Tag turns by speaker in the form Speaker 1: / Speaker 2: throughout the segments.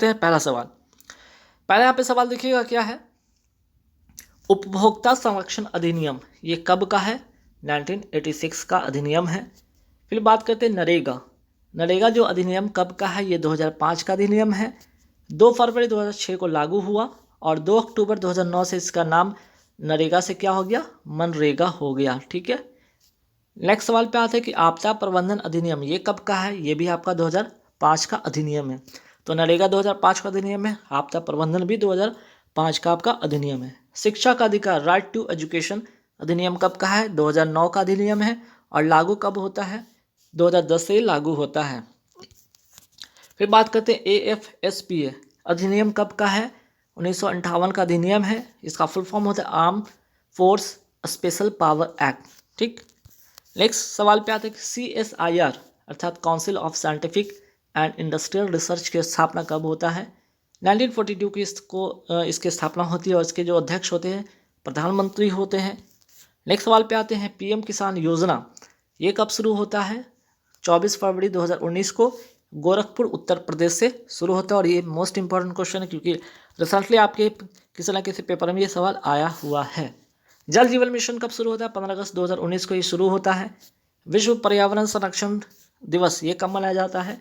Speaker 1: हैं पहला सवाल। पहले यहाँ पे सवाल देखिएगा क्या है, उपभोक्ता संरक्षण अधिनियम ये कब का है? 1986 का अधिनियम है। फिर बात करते हैं नरेगा। नरेगा जो अधिनियम कब का है? ये 2005 का अधिनियम है। 2 फरवरी 2006 को लागू हुआ और 2 अक्टूबर 2009 से इसका नाम नरेगा से क्या हो गया? मनरेगा हो गया। ठीक है। नेक्स्ट सवाल पे आते हैं कि आपदा प्रबंधन अधिनियम ये कब का है? ये भी आपका 2005 का अधिनियम है। तो नरेगा 2005 का अधिनियम है, आपदा प्रबंधन भी 2005 का आपका अधिनियम है। शिक्षा का अधिकार राइट टू एजुकेशन अधिनियम कब का है? 2009 का अधिनियम है। और लागू कब होता है? 2010 से लागू होता है। फिर बात करते हैं AFSPA अधिनियम कब का है? 1958 का अधिनियम है। इसका फुल फॉर्म होता है arm force special power act. ठीक। नेक्स्ट सवाल पे आते हैं कि CSIR अर्थात council of scientific and industrial research की स्थापना कब होता है? 1942 की इसकी स्थापना होती है और इसके जो अध्यक्ष होते हैं प्रधानमंत्री होते हैं। नेक्स्ट सवाल पे आते हैं PM किसान योजना ये कब शुरू होता है? 24 फरवरी 2019 को गोरखपुर उत्तर प्रदेश से शुरू होता है। और ये मोस्ट इंपॉर्टेंट क्वेश्चन है क्योंकि रिसेंटली आपके किसी न किसी पेपर में ये सवाल आया हुआ है। जल जीवन मिशन कब शुरू होता है? 15 अगस्त 2019 को ये शुरू होता है। विश्व पर्यावरण संरक्षण दिवस ये कब मनाया जाता है?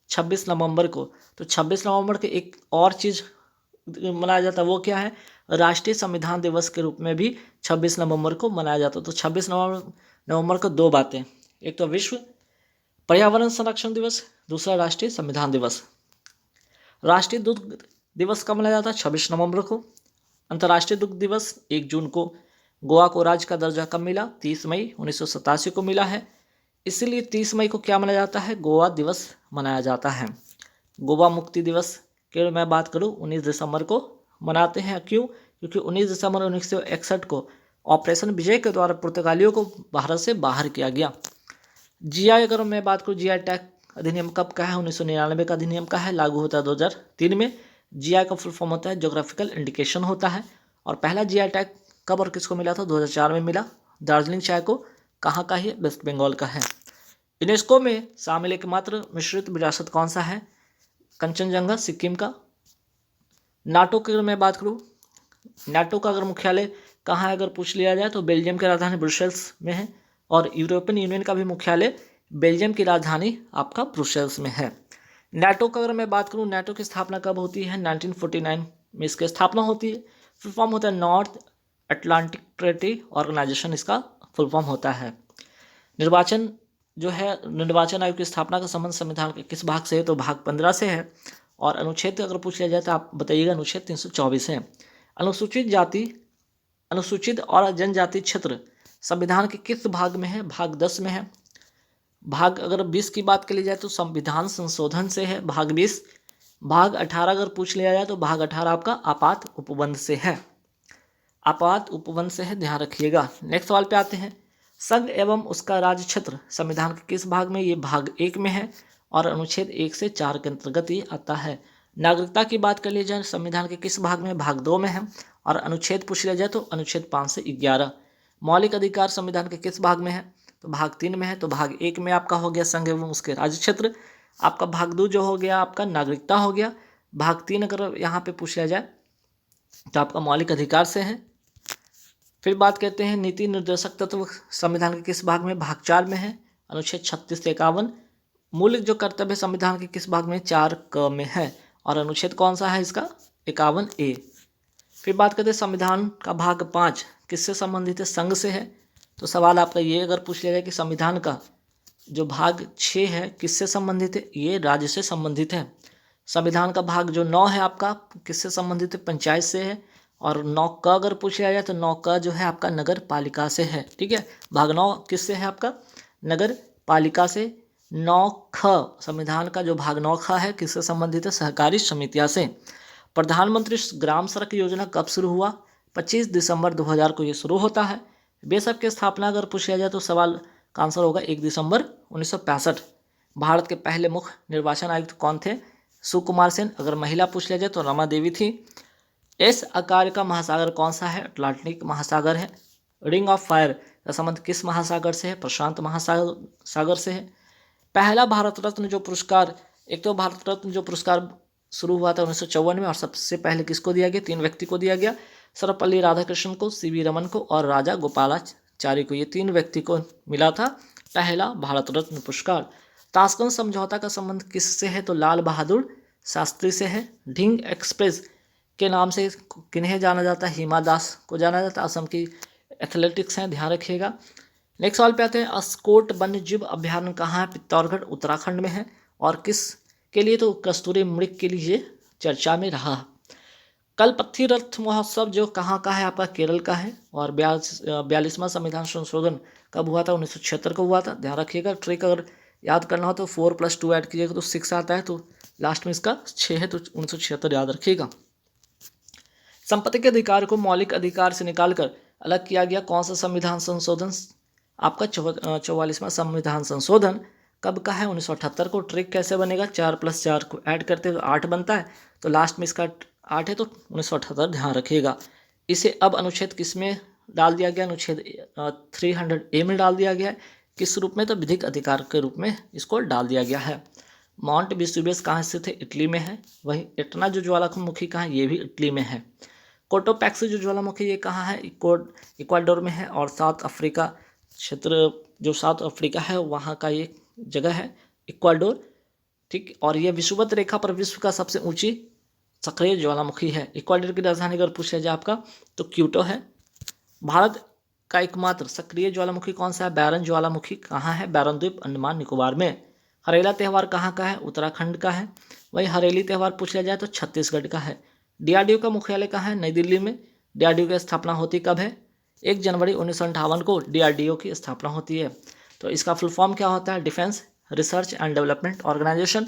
Speaker 1: 26 नवंबर को। तो 26 नवंबर के एक और चीज़ मनाया जाता है, वो क्या है? राष्ट्रीय संविधान दिवस के रूप में भी 26 नवंबर को मनाया जाता है। तो 26 नवंबर को दो बातें, एक तो विश्व पर्यावरण संरक्षण दिवस, दूसरा राष्ट्रीय संविधान दिवस। राष्ट्रीय दुग्ध दिवस कब मनाया जाता है? 26 नवंबर को। अंतर्राष्ट्रीय दुग्ध दिवस 1 जून को। गोवा को राज्य का दर्जा कब मिला? 30 मई 1987 को मिला है। इसीलिए 30 मई को क्या मनाया जाता है? गोवा दिवस मनाया जाता है। गोवा मुक्ति दिवस की मैं बात करूं 19 दिसंबर को मनाते हैं। क्यों? क्योंकि 19 दिसंबर 1961 को ऑपरेशन विजय के द्वारा पुर्तगालियों को भारत से बाहर किया गया। GI अगर मैं बात करूँ, GI टैग अधिनियम कब का है? 1999 का अधिनियम का है, लागू होता है 2003 में। GI का फुल फॉर्म होता है जोग्राफिकल इंडिकेशन होता है। और पहला GI टैग कब और किसको मिला था? 2004 में मिला। दार्जिलिंग चाय को कहाँ का है? वेस्ट बंगाल का है। यूनेस्को में शामिल एकमात्र मिश्रित विरासत कौन सा है? कंचनजंगा सिक्किम का। नाटो की अगर मैं बात करूँ, नाटो का अगर मुख्यालय कहाँ है अगर पूछ लिया जाए तो बेल्जियम की राजधानी ब्रुसेल्स में है। और यूरोपियन यूनियन का भी मुख्यालय बेल्जियम की राजधानी आपका ब्रुसेल्स में है। नाटो का अगर मैं बात करूँ, नाटो की स्थापना कब होती है? 1949 में इसकी स्थापना होती है। फुल फॉर्म होता है नॉर्थ अटलांटिक ट्रेटी ऑर्गेनाइजेशन, इसका फुल फॉर्म होता है। निर्वाचन जो है, निर्वाचन आयोग की स्थापना का संबंध संविधान के किस भाग से है? तो भाग 15 से है। और अनुच्छेद अगर पूछ लिया जाए तो आप बताइएगा, अनुच्छेद 324 है। अनुसूचित जाति, अनुसूचित और जनजाति क्षेत्र संविधान के किस भाग में है? भाग 10 में है। भाग अगर 20 की बात कर ली जाए तो संविधान संशोधन से है, भाग 20। भाग 18 अगर पूछ लिया जाए तो भाग 18 आपका आपात उपबंध से है, आपात उपबंध से है, ध्यान रखिएगा। नेक्स्ट सवाल पे आते हैं, संघ एवं उसका राज्य क्षेत्र संविधान के किस भाग में? ये भाग 1 में है। और अनुच्छेद 1 से 4 के अंतर्गत ये आता है। नागरिकता की बात कर ली जाए संविधान के किस भाग में? भाग 2 में है। और अनुच्छेद पूछ लिया जाए तो अनुच्छेद 5 से 11। मौलिक अधिकार संविधान के किस भाग में है? तो भाग 3 में है। तो भाग 1 में आपका हो गया संघ एवं उसके राज्य क्षेत्र, आपका भाग 2 जो हो गया आपका नागरिकता हो गया। भाग 3 अगर यहाँ पे पूछ लिया जाए तो आपका मौलिक अधिकार से है। फिर बात करते हैं नीति निर्देशक तत्व संविधान के किस भाग में? भाग 4 में है। अनुच्छेद 36 से 51। मूल जो कर्तव्य संविधान के किस भाग में? 4 क में है। और अनुच्छेद कौन सा है इसका? 51A। फिर बात करते हैं संविधान का भाग 5 किससे संबंधित है? संघ से है। तो सवाल आपका ये अगर पूछ लिया जाए कि संविधान का जो भाग 6 है किससे संबंधित है? ये राज्य से संबंधित है। संविधान का भाग जो 9 है आपका किससे संबंधित है? पंचायत से है। और 9 क अगर पूछ लिया जाए तो 9 क जो है आपका नगर पालिका से है। ठीक है, भाग 9 किससे है? आपका नगर पालिका से। 9 ख संविधान का जो भाग 9 ख है किससे संबंधित है? सहकारी समितियां से। प्रधानमंत्री ग्राम सड़क योजना कब शुरू हुआ? 25 दिसंबर 2000 को ये शुरू होता है। बेशक की स्थापना अगर पूछ लिया जाए तो सवाल का आंसर होगा 1 दिसंबर 1965। भारत के पहले मुख्य निर्वाचन आयुक्त कौन थे? सुकुमार सेन। अगर महिला पूछ लिया जाए तो रमा देवी थी। एस आकार का महासागर कौन सा है? अटलांटिक महासागर है। रिंग ऑफ फायर का संबंध किस महासागर से है? प्रशांत महासागर से है। पहला भारत रत्न जो पुरस्कार, एक तो भारत रत्न जो पुरस्कार शुरू हुआ था 1954 में और सबसे पहले किसको दिया गया? 3 व्यक्ति को दिया गया, सर्वपल्ली राधाकृष्णन को, सीवी रमन को और राजा गोपालाचारी को। ये 3 व्यक्ति को मिला था पहला भारत रत्न पुरस्कार। ताशकंद समझौता का संबंध किससे है? तो लाल बहादुर शास्त्री से है। ढिंग एक्सप्रेस के नाम से किन्हें जाना जाता है? हिमा दास को जाना जाता है। असम की एथलेटिक्स हैं, ध्यान रखिएगा। नेक्स्ट सवाल पे आते हैं, अस्कोट वन्यजीव अभ्यारण्य कहाँ है? पित्तौरगढ़ उत्तराखंड में है। और किस के लिए? तो कस्तूरी मृग के लिए चर्चा में रहा। कलपथी रथ महोत्सव जो कहाँ का है? आपका केरल का है। और 42वां संविधान संशोधन कब हुआ था? 1976 को हुआ था, ध्यान रखिएगा। ट्रिक अगर याद करना हो तो 4 + 2 ऐड कीजिएगा तो 6 आता है, तो लास्ट में इसका 6 है, तो 1976 याद रखिएगा। संपत्ति के अधिकार को मौलिक अधिकार से निकालकर अलग किया गया कौन सा संविधान संशोधन? आपका 44वां संविधान संशोधन कब का है? 1978 को। ट्रिक कैसे बनेगा? 4 + 4 को ऐड करते हैं तो 8 बनता है, तो लास्ट में इसका 8 है, तो 1978 ध्यान रखिएगा। इसे अब अनुच्छेद किस में डाल दिया गया? अनुच्छेद 300A में डाल दिया गया है। किस रूप में? तो विधिक अधिकार के रूप में इसको डाल दिया गया है। माउंट वेसुवियस कहाँ स्थित है? इटली में है। वहीं एटना जो ज्वालामुखी कहाँ है? ये भी इटली में है। कोटोपैक्सी जो ज्वालामुखी ये कहाँ है? इक्वाडोर में है। और साउथ अफ्रीका क्षेत्र, जो साउथ अफ्रीका है वहाँ का ये जगह है इक्वाडोर, ठीक। और ये विषुवत रेखा पर विश्व का सबसे ऊंची सक्रिय ज्वालामुखी है। इक्वाडोर की राजधानी अगर पूछा जाए आपका तो क्यूटो है। भारत का एकमात्र सक्रिय ज्वालामुखी कौन सा है? बैरन ज्वालामुखी कहाँ है? बैरन द्वीप, अंडमान निकोबार में। हरेला त्यौहार कहाँ का है? उत्तराखंड का है। वही हरेली त्यौहार पूछ लिया जाए तो छत्तीसगढ़ का है। डीआरडीओ का मुख्यालय कहाँ है? नई दिल्ली में। डीआरडीओ की स्थापना होती कब है? 1 जनवरी 1958 को डीआरडीओ की स्थापना होती है। तो इसका फुल फॉर्म क्या होता है? Defence research and development organisation.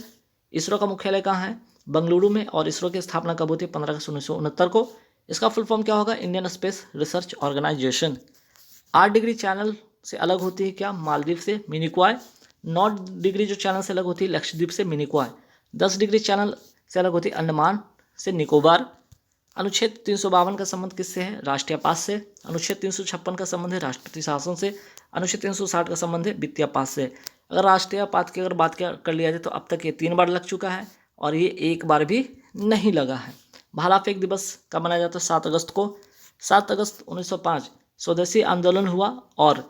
Speaker 1: ISRO का मुख्यालय कहाँ है? बंगलुरु में। और इसरो की स्थापना कब होती है? 15 अगस्त 1969 को। इसका फुल फॉर्म क्या होगा? Indian space research organisation. 8 degree channel से अलग होती है क्या? मालदीव से मिनिकॉय। 9 डिग्री जो चैनल से अलग होती है लक्षद्वीप से मिनिकॉय। 10 डिग्री चैनल से अलग होती है अंडमान से निकोबार। अनुच्छेद 352 का संबंध किससे है? राष्ट्रीय पास से। अनुच्छेद 356 का संबंध है राष्ट्रपति शासन से। अनुच्छेद 360 का संबंध है वित्तीय पास से। अगर राष्ट्रीय पास की अगर बात कर लिया जाए तो अब तक ये 3 बार लग चुका है और ये 1 बार भी नहीं लगा है। भाला फेंक दिवस कब मनाया जाता है? 7 अगस्त को। 7 अगस्त 1905 स्वदेशी आंदोलन हुआ और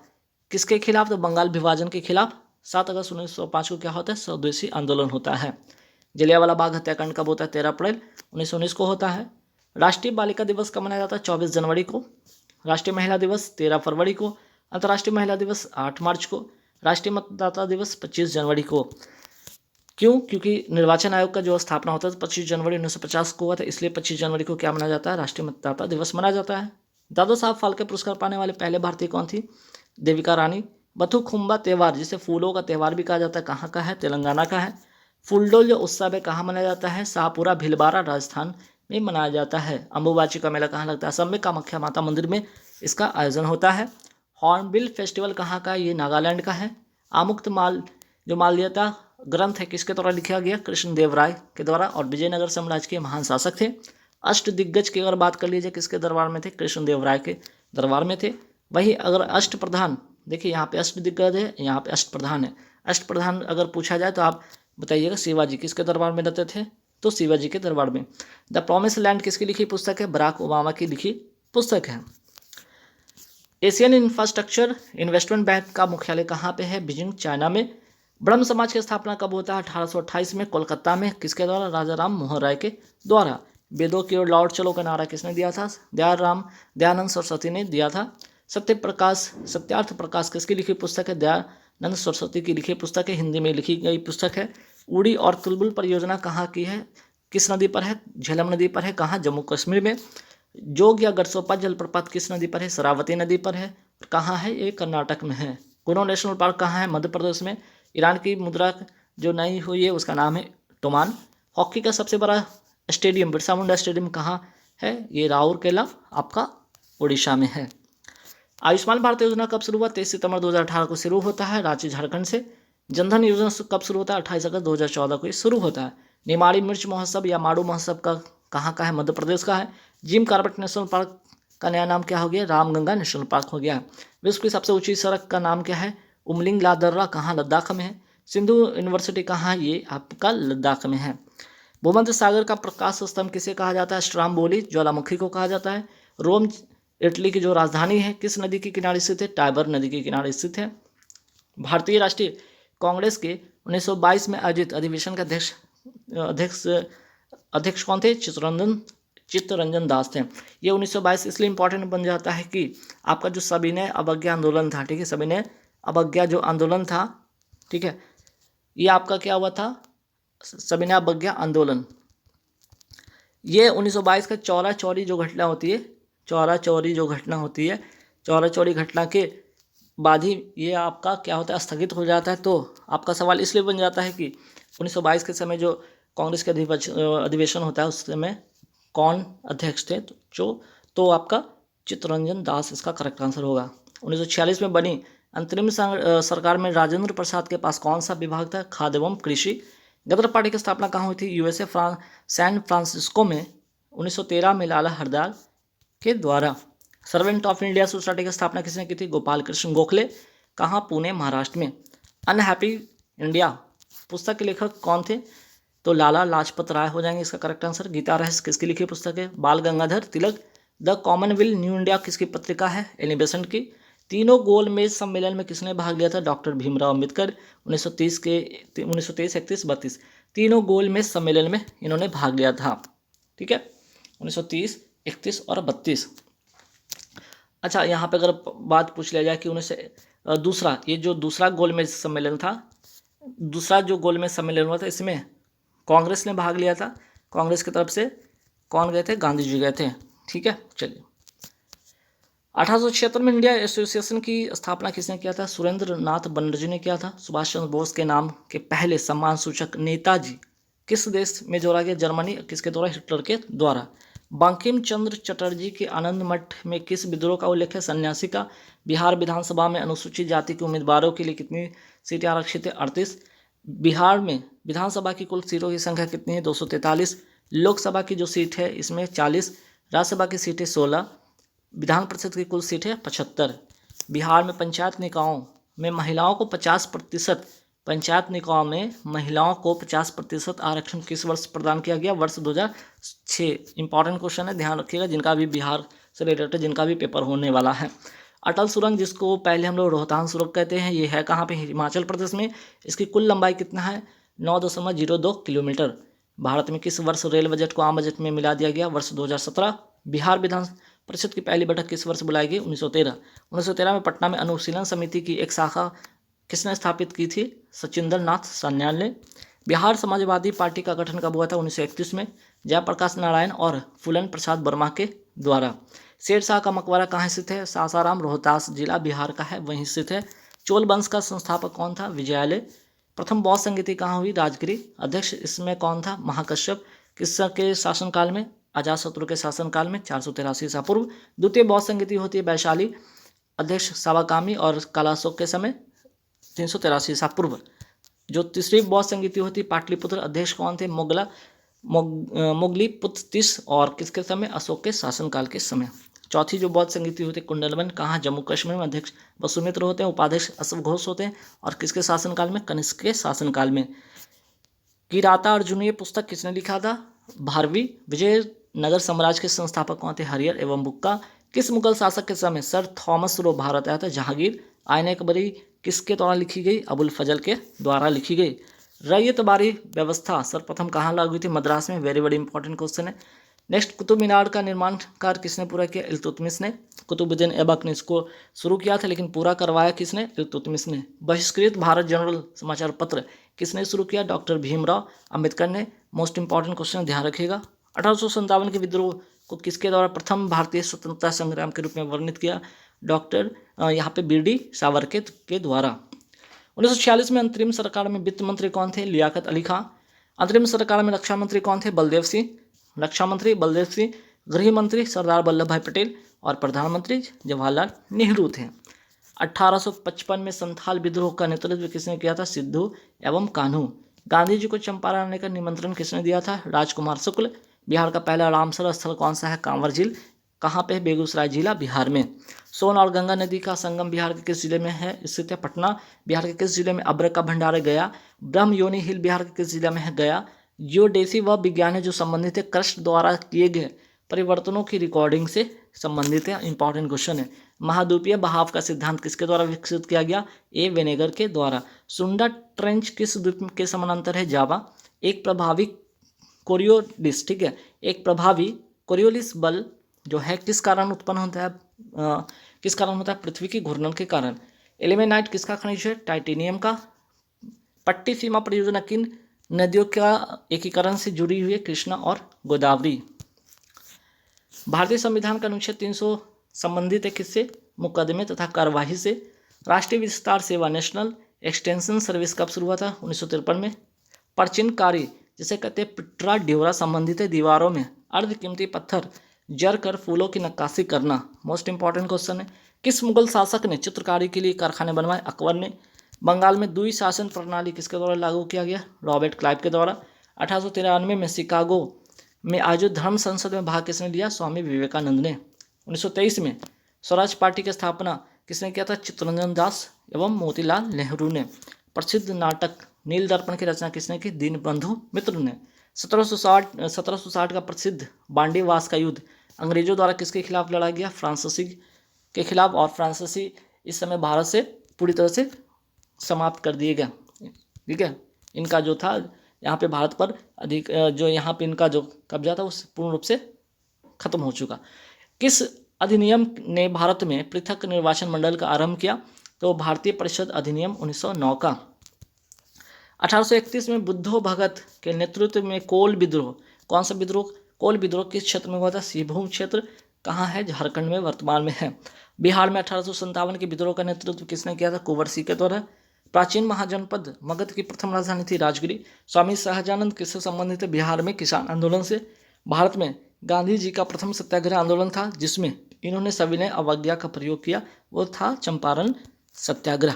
Speaker 1: किसके खिलाफ? तो बंगाल विभाजन के खिलाफ 7 अगस्त 1905 को क्या होता है? स्वदेशी आंदोलन होता है। जलियांवाला बाग हत्याकांड कब होता है? 13 अप्रैल 1919 को होता है। राष्ट्रीय बालिका दिवस कब मनाया जाता है? 24 जनवरी को। राष्ट्रीय महिला दिवस 13 फरवरी को। अंतर्राष्ट्रीय महिला दिवस 8 मार्च को। राष्ट्रीय मतदाता दिवस 25 जनवरी को। क्यों? क्योंकि निर्वाचन आयोग का जो स्थापना होता है 25 जनवरी 1950 को हुआ था, इसलिए 25 जनवरी को क्या मनाया जाता है? राष्ट्रीय मतदाता दिवस मनाया जाता है। दादा साहब फाल्के पुरस्कार पाने वाले पहले भारतीय कौन थी? देविका रानी। बथुखुम्बा त्यौहार जिसे फूलों का त्यौहार भी कहा जाता है कहाँ का है? तेलंगाना का है। फूलडोल जो उत्सव है कहाँ मनाया जाता है? शाहपुरा भीलवाड़ा राजस्थान में मनाया जाता है। अम्बुबाची का मेला कहाँ लगता है? असम में कामाख्या माता मंदिर में इसका आयोजन होता है। हॉर्नबिल फेस्टिवल कहाँ का है? ये नागालैंड का है। आमुक्त माल जो माल्यता ग्रंथ है किसके द्वारा लिखा गया? कृष्णदेव राय के द्वारा, और विजयनगर साम्राज्य के महान शासक थे। अष्ट दिग्गज की अगर बात कर लीजिए किसके दरबार में थे? कृष्णदेव राय के दरबार में थे। वही अगर अष्ट प्रधान, देखिए यहाँ पे अष्ट दिग्गज है, यहाँ पे अष्ट प्रधान है। अष्ट प्रधान अगर पूछा जाए तो आप बताइएगा शिवाजी किसके दरबार में रहते थे? तो शिवाजी के दरबार में। द प्रॉमिस लैंड किसकी लिखी पुस्तक है? बराक ओबामा की लिखी पुस्तक है। एशियन इंफ्रास्ट्रक्चर इन्वेस्टमेंट बैंक का मुख्यालय कहाँ पे है? बीजिंग, चाइना में। ब्रह्म समाज की स्थापना कब होता है? 1828 में कोलकाता में। किसके द्वारा? राजा राम मोहन राय के द्वारा। वेदों की ओर लौट चलो का नारा किसने दिया था? दयानंद सरस्वती ने दिया था। सत्यार्थ प्रकाश किसकी लिखी पुस्तक है? दयानंद सरस्वती की लिखी पुस्तक है, हिंदी में लिखी गई पुस्तक है। उड़ी और तुलबुल परियोजना कहाँ की है? किस नदी पर है? झेलम नदी पर है। कहाँ? जम्मू कश्मीर में। जोग या गरसोपा जलप्रपात किस नदी पर है? शरावती नदी पर है। कहाँ है? ये कर्नाटक में है। कुनो नेशनल पार्क कहाँ है? मध्य प्रदेश में। ईरान की मुद्रा जो नई हुई है उसका नाम है टोमान। हॉकी का सबसे बड़ा स्टेडियम बिरसा मुंडा स्टेडियम कहाँ है? ये राउरकेला आपका उड़ीसा में है। आयुष्मान भारत योजना कब शुरू हुआ? 23 सितंबर 2018 को शुरू होता है रांची झारखंड से। जनधन योजना कब शुरू होता है? 28 अगस्त 2014 को शुरू होता है। निमाड़ी मिर्च महोत्सव या माड़ू महोत्सव का कहाँ का है? मध्य प्रदेश का है। जिम कॉर्बेट नेशनल पार्क का नया नाम क्या हो गया? रामगंगा नेशनल पार्क हो गया। विश्व की सबसे ऊंची सड़क का नाम क्या है? उमलिंग ला दर्रा कहाँ? लद्दाख में है। सिंधु यूनिवर्सिटी कहाँ? ये आपका लद्दाख में है। भूमध्य सागर का प्रकाश स्तंभ किसे कहा जाता है? स्ट्राम्बोली ज्वालामुखी को कहा जाता है। रोम इटली की जो राजधानी है किस नदी के किनारे स्थित है? टाइबर नदी के किनारे स्थित है। भारतीय राष्ट्रीय कांग्रेस के 1922 में आयोजित अधिवेशन के अध्यक्ष कौन थे? चित्तरंजन दास थे। ये 1922 इसलिए इंपॉर्टेंट बन जाता है कि आपका जो सविनय अवज्ञा आंदोलन था, ठीक है, सविनय अवज्ञा जो आंदोलन था, ठीक है, ये आपका क्या हुआ था? सविनय अवज्ञा आंदोलन। ये 1922 का चौरा चौरी जो घटना होती है, चौरा चौरी जो घटना होती है, चौरा चौरी घटना के बाद ही ये आपका क्या होता है? स्थगित हो जाता है। तो आपका सवाल इसलिए बन जाता है कि 1922 के समय जो कांग्रेस के अधिवेशन होता है उस समय कौन अध्यक्ष थे? तो आपका चित्तरंजन दास इसका करेक्ट आंसर होगा। 1946 में बनी अंतरिम सरकार में राजेंद्र प्रसाद के पास कौन सा विभाग था? खाद्य एवं कृषि। गदर पार्टी की स्थापना कहाँ हुई थी? यूएसए सैन फ्रांसिस्को में 1913 में लाला हरदयाल के द्वारा। सर्वेंट ऑफ इंडिया सोसाइटी की स्थापना किसने की थी? गोपाल कृष्ण गोखले। कहाँ? पुणे महाराष्ट्र में। अनहैप्पी इंडिया पुस्तक के लेखक कौन थे? तो लाला लाजपत राय हो जाएंगे इसका करेक्ट आंसर। गीता रहस्य किसकी लिखी पुस्तक है? बाल Gangadhar Tilak. The Commonwealth new India किसकी पत्रिका है? एनी बेसेंट की। तीनों गोलमेज सम्मेलन में किसने भाग लिया था? डॉक्टर भीमराव अम्बेडकर। 1930, 31, 32 तीनों गोलमेज सम्मेलन में इन्होंने भाग लिया था, ठीक है, 1930, 31 और 32। अच्छा, यहाँ पे अगर बात पूछ लिया जाए कि दूसरा ये जो दूसरा गोलमेज सम्मेलन था, दूसरा जो गोलमेज सम्मेलन हुआ था इसमें कांग्रेस ने भाग लिया था। कांग्रेस की तरफ से कौन गए थे? गांधी जी गए थे, ठीक है। चलिए, 1876 में इंडिया एसोसिएशन की स्थापना किसने किया था? सुरेंद्र नाथ बनर्जी ने किया था। सुभाष चंद्र बोस के नाम के पहले सम्मान सूचक नेताजी किस देश में जोड़ा गया? जर्मनी। किसके द्वारा? हिटलर के द्वारा। बंकिम चंद्र चटर्जी के आनंद मठ में किस विद्रोह का उल्लेख है? सन्यासी का। बिहार विधानसभा में अनुसूचित जाति के उम्मीदवारों के लिए कितनी सीटें आरक्षित है? 38। बिहार में विधानसभा की कुल सीटों की संख्या कितनी है? 243। लोकसभा की जो सीट है इसमें 40, राज्यसभा की सीटें 16, विधान परिषद की कुल सीट है 75। बिहार में पंचायत निकायों में महिलाओं को 50%, पंचायत निकायों में महिलाओं को 50% आरक्षण किस वर्ष प्रदान किया गया? वर्ष 2006। इंपॉर्टेंट क्वेश्चन है, ध्यान रखिएगा, जिनका भी बिहार से रिलेटेड जिनका भी पेपर होने वाला है। अटल सुरंग जिसको पहले हम लोग रोहतांग सुरंग कहते हैं, ये है कहाँ पे? हिमाचल प्रदेश में। इसकी कुल लंबाई कितना है? 9.02 किलोमीटर। भारत में किस वर्ष रेल बजट को आम बजट में मिला दिया गया? वर्ष 2017। बिहार विधान परिषद की पहली बैठक किस वर्ष बुलाई गई? 1913। 1913 में पटना में अनुशीलन समिति की एक शाखा किसने स्थापित की थी? सचिंद्र नाथ सान्याल ने। बिहार समाजवादी पार्टी का गठन कब हुआ था? 1931 में, जयप्रकाश नारायण और फूलन प्रसाद वर्मा के द्वारा। शेरशाह का मकबरा कहाँ स्थित है? सासाराम, रोहतास जिला बिहार का है, वहीं स्थित है। चोल वंश का संस्थापक कौन था? विजयालय। प्रथम बौद्ध संगीति कहाँ हुई? राजगिरी। अध्यक्ष इसमें कौन था? महाकश्यप। किसके शासनकाल में? अजातशत्रु के शासनकाल में, 483 ईसा पूर्व। द्वितीय बौद्ध संगीति होती है वैशाली, अध्यक्ष सावाकामी और कालाशोक के समय, 383 ईसा पूर्व। जो तीसरी बौद्ध संगीति होती है पाटलिपुत्र, अध्यक्ष कौन थे? मोगली पुत्र और किसके समय? अशोक के शासनकाल के समय। चौथी जो बौद्ध संगीति होती है कुंडलवन, कहाँ? जम्मू कश्मीर में, अध्यक्ष वसुमित्र होते हैं, उपाध्यक्ष अश्वघोष होते हैं, और किसके शासनकाल में? कनिष्क के शासनकाल में। किराता अर्जुन ये पुस्तक किसने लिखा था? भारवी। विजयनगर साम्राज्य के संस्थापक कौन थे? हरिहर एवं बुक्का। किस मुगल शासक के समय सर थॉमस रो भारत आया था? जहांगीर। आईने अकबरी किसके द्वारा लिखी गई? अबुल फजल के द्वारा लिखी गई। रैयतबारी व्यवस्था सर्वप्रथम कहाँ लागू हुई थी? मद्रास में। वेरी वेरी इंपॉर्टेंट क्वेश्चन है। नेक्स्ट, कुतुब मीनार का निर्माण कार्य किसने पूरा किया? इल्तुतमिश ने। कुतुबुद्दीन ऐबक ने इसको शुरू किया था, लेकिन पूरा करवाया किसने? इल्तुतमिश ने। बहिष्कृत भारत जनरल समाचार पत्र किसने शुरू किया? डॉक्टर भीमराव अम्बेडकर ने। मोस्ट इंपॉर्टेंट क्वेश्चन, ध्यान रखिएगा। 1857 के विद्रोह को किसके द्वारा प्रथम भारतीय स्वतंत्रता संग्राम के रूप में वर्णित किया? डॉक्टर यहाँ पे बी.डी. सावरकर के द्वारा। 1946 में अंतरिम सरकार में वित्त मंत्री कौन थे? लियाकत अली खां। अंतरिम सरकार में रक्षा मंत्री कौन थे? बलदेव सिंह। रक्षा मंत्री बलदेव सिंह, गृह मंत्री सरदार वल्लभ भाई पटेल और प्रधानमंत्री जवाहरलाल नेहरू थे। 1855 में संथाल विद्रोह का नेतृत्व किसने किया था? सिद्धू एवं कान्हू। गांधी जी को चंपारण आने का निमंत्रण किसने दिया था? राजकुमार शुक्ल। बिहार का पहला रामसर स्थल कौन सा है? कांवर झील। कहाँ पे? बेगूसराय जिला बिहार में। सोन और गंगा नदी का संगम बिहार के किस जिले में है? स्थित है? पटना। बिहार के किस जिले में अब्र का भंडार? गया। ब्रह्म योनि हिल बिहार के किस जिले में है? गया। जियोडेसी वह विज्ञान है जो संबंधित है क्रस्ट द्वारा किए गए परिवर्तनों की रिकॉर्डिंग से संबंधित है। इंपॉर्टेंट क्वेश्चन है। महाद्वीपीय बहाव का सिद्धांत किसके द्वारा विकसित किया गया? ए वेनेगर के द्वारा। सुंडा ट्रेंच किस द्वीप के समानांतर है? जावा। एक प्रभावी कोरियोलिस, ठीक है, एक प्रभावी कोरियोलिस बल जो है किस कारण उत्पन्न होता है? किस कारण होता है? पृथ्वी की घूर्णन के कारण। एलिमेनाइट किसका खनिज है? टाइटेनियम का। पट्टी सीमा परियोजना किन नदियों का एकीकरण से जुड़ी हुई है? कृष्णा और गोदावरी। भारतीय संविधान का अनुच्छेद 300 संबंधित है किससे? मुकदमे तथा कार्यवाही से। राष्ट्रीय विस्तार सेवा नेशनल एक्सटेंशन सर्विस कब शुरू हुआ था? 1953 में। परचिनकारी जिसे कहते हैं पिट्रा ड्योरा संबंधित है दीवारों में अर्धकीमती पत्थर जर कर फूलों की नक्काशी करना। मोस्ट इंपॉर्टेंट क्वेश्चन है। किस मुगल शासक ने चित्रकारी के लिए कारखाने बनवाए? अकबर ने। बंगाल में द्वि शासन प्रणाली किसके द्वारा लागू किया गया? रॉबर्ट क्लाइव के द्वारा। 1893 में शिकागो में आयोजित धर्म संसद में भाग किसने लिया? स्वामी विवेकानंद ने। 1923 में स्वराज पार्टी की स्थापना किसने किया था? चित्तरंजन दास एवं मोतीलाल नेहरू ने। प्रसिद्ध नाटक नील दर्पण की रचना किसने की? दीनबंधु मित्र ने। 1760 का प्रसिद्ध बांडीवास का युद्ध अंग्रेजों द्वारा किसके खिलाफ लड़ा गया? फ्रांसीसी के खिलाफ। और फ्रांसीसी इस समय भारत से पूरी तरह से समाप्त कर दिए गए, ठीक है। इनका जो था यहाँ पे भारत पर अधिक जो यहाँ पे इनका जो कब्जा था वो पूर्ण रूप से खत्म हो चुका। किस अधिनियम ने भारत में पृथक निर्वाचन मंडल का आरंभ किया? तो भारतीय परिषद अधिनियम 1909 का। 1831 में बुद्धो भगत के नेतृत्व में कोल विद्रोह, कौन सा विद्रोह? कोल विद्रोह किस क्षेत्र में हुआ था? सिंहभूम क्षेत्र। कहाँ है? झारखंड में वर्तमान में है। बिहार में 1857 के विद्रोह का नेतृत्व किसने किया था? कुंवर सिंह के द्वारा। प्राचीन महाजनपद मगध की प्रथम राजधानी थी राजगिरी। स्वामी सहजानंद किससे संबंधित है? बिहार में किसान आंदोलन से। भारत में गांधी जी का प्रथम सत्याग्रह आंदोलन था जिसमें इन्होंने सविनय अवज्ञा का प्रयोग किया, वो था चंपारण सत्याग्रह।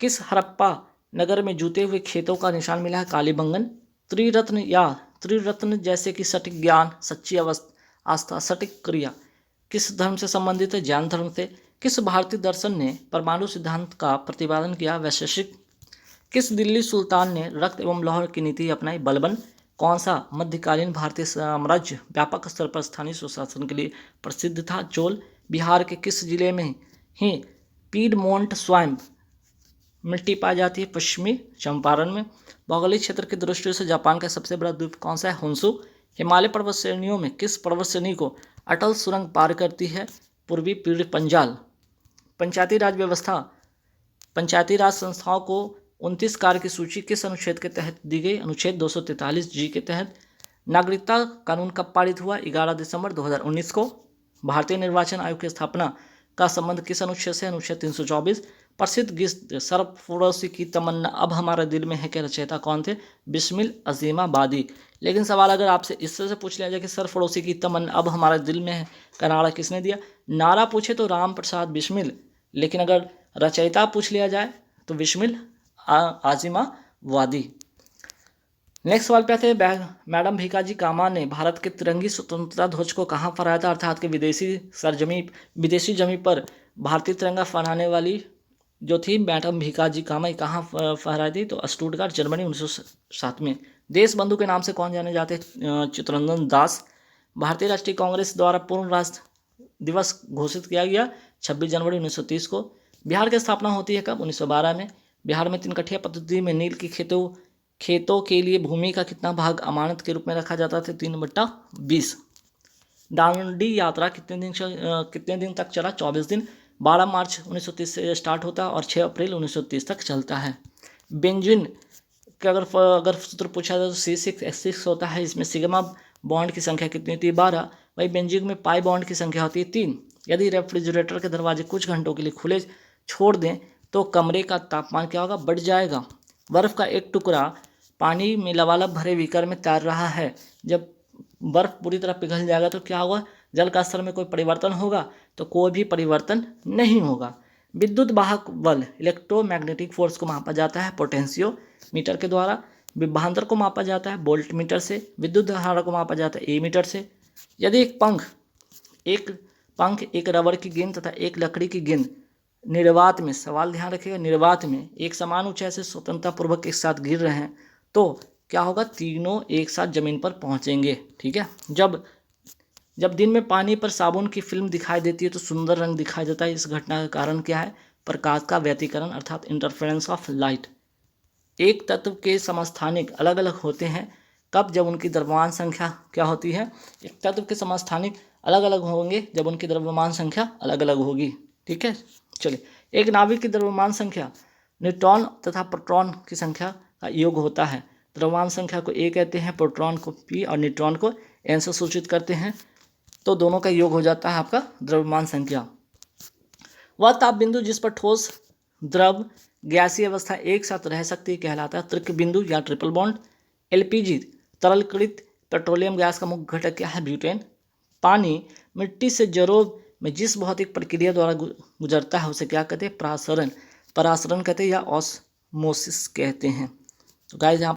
Speaker 1: किस हड़प्पा नगर में जूते हुए खेतों का निशान मिला है? कालीबंगन। त्रिरत्न या त्रिरत्न जैसे कि सटीक ज्ञान, सच्ची आस्था, सटीक क्रिया किस धर्म से संबंधित है? जैन धर्म से। किस भारतीय दर्शन ने परमाणु सिद्धांत का प्रतिपादन किया? वैशेषिक। किस दिल्ली सुल्तान ने रक्त एवं लौह की नीति अपनाई? बलबन। कौन सा मध्यकालीन भारतीय साम्राज्य व्यापक स्तर पर स्थानीय सुशासन के लिए प्रसिद्ध था? चोल। बिहार के किस जिले में ही पीडमोंट स्वाइम मिट्टी पाई जाती है? पश्चिमी चंपारण में। भौगोलिक क्षेत्र की दृष्टि से जापान का सबसे बड़ा द्वीप कौन सा है? होन्शु। हिमालय पर्वत श्रेणियों में किस पर्वत श्रेणी को अटल सुरंग पार करती है? पूर्वी पीर पंजाल। पंचायती राज व्यवस्था, पंचायती राज संस्थाओं को 29 कार्य की सूची किस अनुच्छेद के तहत दी गई? अनुच्छेद 243 जी के तहत। नागरिकता कानून कब पारित हुआ? 11 दिसंबर 2019 को। भारतीय निर्वाचन आयोग की स्थापना का संबंध किस अनुच्छेद से? अनुच्छेद 324। प्रसिद्ध गीत सरफरोशी की तमन्ना अब हमारे दिल में है के रचयिता कौन थे? बिस्मिल अजीमाबादी। लेकिन सवाल अगर आपसे इस तरह से पूछ लिया जाए कि सरफरोशी की तमन्ना अब हमारे दिल में है का नारा किसने दिया? नारा पूछे तो राम प्रसाद बिस्मिल, लेकिन अगर रचयिता पूछ लिया जाए तो बिस्मिल आजिमाबादी। नेक्स्ट सवाल पे आते हैं। मैडम भीकाजी कामा ने भारत के तिरंगी स्वतंत्रता ध्वज को कहाँ फहराया था? अर्थात कि विदेशी जमी पर भारतीय तिरंगा फहराने वाली जो थी मैडम भीकाजी कामा कहाँ फहराई थी? तो स्टुटगार्ट जर्मनी 1907 में। देश बंधु के नाम से कौन जाने जाते? चित्तरंजन दास। भारतीय राष्ट्रीय कांग्रेस द्वारा पूर्ण राष्ट्र दिवस घोषित किया गया 26 जनवरी 1930 को। बिहार की स्थापना होती है कब? 1912 में। बिहार में 3 कठिया पद्धति में नील की खेतों के लिए भूमि का कितना भाग अमानत के रूप में रखा जाता था? 3/20। दांडी यात्रा कितने दिन तक चला? 24 दिन। 12 मार्च 1930 से स्टार्ट होता है और 6 अप्रैल 1930 तक चलता है। बेंजीन का अगर सूत्र पूछा जाए तो C6H6 होता है। इसमें सिग्मा बॉन्ड की संख्या कितनी होती है? 12। वही बेंजीन में पाई बॉन्ड की संख्या होती है 3। यदि रेफ्रिजरेटर के दरवाजे कुछ घंटों के लिए खुले छोड़ दें तो कमरे का तापमान क्या होगा? बढ़ जाएगा। बर्फ़ का एक टुकड़ा पानी में लबालब भरे बीकर में तैर रहा है। जब बर्फ़ पूरी तरह पिघल जाएगा तो क्या होगा? जल का स्तर में कोई परिवर्तन होगा? तो कोई भी परिवर्तन नहीं होगा। विद्युत वाहक बल इलेक्ट्रोमैग्नेटिक फोर्स को मापा जाता है पोटेंशियोमीटर के द्वारा। विभवांतर को मापा जाता है वोल्ट मीटर से। विद्युत धारा को मापा जाता है ए मीटर से। यदि एक पंख एक रबड़ की गेंद तथा एक लकड़ी की गेंद निर्वात में, सवाल ध्यान रखिएगा, निर्वात में एक समान ऊंचाई से स्वतंत्रता पूर्वक एक साथ गिर रहे हैं तो क्या होगा, तीनों एक साथ ज़मीन पर पहुंचेंगे। ठीक है, जब दिन में पानी पर साबुन की फिल्म दिखाई देती है तो सुंदर रंग दिखाई देता है। इस घटना का कारण क्या है, प्रकाश का व्यतिकरण अर्थात इंटरफेरेंस ऑफ लाइट। एक तत्व के समस्थानिक अलग अलग होते हैं कब, जब उनकी द्रव्यमान संख्या क्या होती है, एक तत्व के समस्थानिक अलग अलग होंगे जब उनकी द्रव्यमान संख्या अलग अलग होगी। ठीक है, चलिए, एक नाभिक की द्रव्यमान संख्या न्यूट्रॉन तथा प्रोटॉन की संख्या का योग होता है। द्रव्यमान संख्या को ए कहते हैं, प्रोटॉन को पी और न्यूट्रॉन को एन से सूचित करते हैं, तो दोनों का योग हो जाता है आपका द्रव्यमान संख्या। वह ताप बिंदु जिस पर ठोस, द्रव, गैसीय अवस्था एक साथ रह सकती है कहलाता है त्रिक बिंदु या ट्रिपल बॉन्ड। एलपीजी तरलकृत पेट्रोलियम गैस का मुख्य घटक क्या है, ब्यूटेन। पानी मिट्टी से जड़ों में जिस भौतिक प्रक्रिया द्वारा गुजरता है उसे क्या कहते हैं, परासरण कहते हैं या ऑस्मोसिस कहते हैं। तो गाइस यहाँ